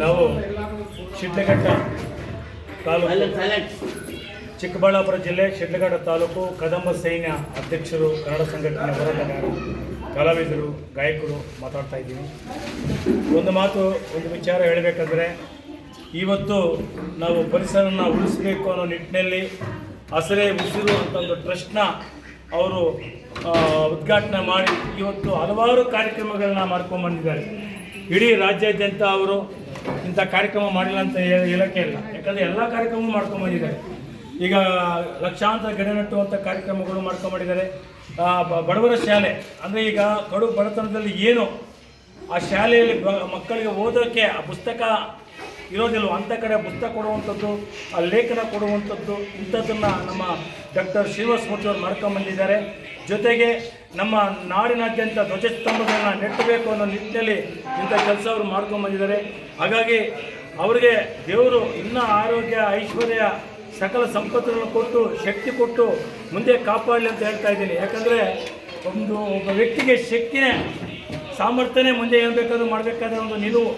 ನಾವು ಶಿಡ್ಲಘಟ್ಟ ತಾಲೂಕು, ಚಿಕ್ಕಬಳ್ಳಾಪುರ ಜಿಲ್ಲೆ ಶಿಡ್ಲಘಟ್ಟ ತಾಲೂಕು ಕದಂಬ ಸೈನ್ಯ ಅಧ್ಯಕ್ಷರು, ಕನ್ನಡ ಸಂಘಟನೆ ಹೋರಾಟಗಾರರು, ಕಲಾವಿದರು, ಗಾಯಕರು ಮಾತಾಡ್ತಾ ಇದ್ದೀನಿ. ಒಂದು ವಿಚಾರ ಹೇಳಬೇಕಂದ್ರೆ, ಇವತ್ತು ನಾವು ಪರಿಸರನ ಉಳಿಸಬೇಕು ಅನ್ನೋ ನಿಟ್ಟಿನಲ್ಲಿ ಹಸಿರೇ ಉಸಿರು ಅಂತ ಒಂದು ಟ್ರಸ್ಟ್ನ ಅವರು ಉದ್ಘಾಟನೆ ಮಾಡಿ ಇವತ್ತು ಹಲವಾರು ಕಾರ್ಯಕ್ರಮಗಳನ್ನ ಮಾಡ್ಕೊಂಡ್ಬಂದಿದ್ದಾರೆ. ಇಡೀ ರಾಜ್ಯಾದ್ಯಂತ ಅವರು ಇಂಥ ಕಾರ್ಯಕ್ರಮ ಮಾಡಿಲ್ಲ ಅಂತ ಹೇಳೋಕ್ಕೆ ಇಲ್ಲ, ಯಾಕಂದರೆ ಎಲ್ಲ ಕಾರ್ಯಕ್ರಮ ಮಾಡ್ಕೊಂಡ್ಬಂದಿದ್ದಾರೆ. ಈಗ ಲಕ್ಷಾಂತರ ಗಿಡ ನೆಟ್ಟುವಂಥ ಕಾರ್ಯಕ್ರಮಗಳು ಮಾಡ್ಕೊಂಡ್ಬಂದಿದ್ದಾರೆ. ಬಡವರ ಶಾಲೆ ಅಂದರೆ ಈಗ ಕಡು ಬಡತನದಲ್ಲಿ ಏನು ಆ ಶಾಲೆಯಲ್ಲಿ ಮಕ್ಕಳಿಗೆ ಓದೋಕ್ಕೆ ಆ ಪುಸ್ತಕ ಇರೋದಿಲ್ಲ, ಅಂಥ ಕಡೆ ಪುಸ್ತಕ ಕೊಡುವಂಥದ್ದು, ಆ ಲೇಖನ ಕೊಡುವಂಥದ್ದು, ಇಂಥದ್ದನ್ನು ನಮ್ಮ ಡಾಕ್ಟರ್ ಶ್ರೀನಿವಾಸ ಮೂರ್ತಿ ಅವರು ಮಾಡ್ಕೊಂಬಂದಿದ್ದಾರೆ. ಜೊತೆಗೆ ನಮ್ಮ ನಾಡಿನಾದ್ಯಂತ ಧ್ವಜಸ್ತಂಭಗಳನ್ನು ನೆಟ್ಟಬೇಕು ಅನ್ನೋ ನಿಟ್ಟಿನಲ್ಲಿ ಇಂಥ ಕೆಲಸ ಅವರು ಮಾಡ್ಕೊಂಬಂದಿದ್ದಾರೆ. ಹಾಗಾಗಿ ಅವರಿಗೆ ದೇವರು ಇನ್ನೂ ಆರೋಗ್ಯ, ಐಶ್ವರ್ಯ, ಸಕಲ ಸಂಪತ್ತುಗಳನ್ನು ಕೊಟ್ಟು, ಶಕ್ತಿ ಕೊಟ್ಟು ಮುಂದೆ ಕಾಪಾಡಲಿ ಅಂತ ಹೇಳ್ತಾ ಇದ್ದೀನಿ. ಯಾಕಂದರೆ ಒಬ್ಬ ವ್ಯಕ್ತಿಗೆ ಶಕ್ತಿನೇ, ಸಾಮರ್ಥ್ಯನೇ ಮುಂದೆ ಏನು ಬೇಕಾದ್ರೂ ಮಾಡಬೇಕಾದ್ರೆ ಒಂದು ನಿಲುವು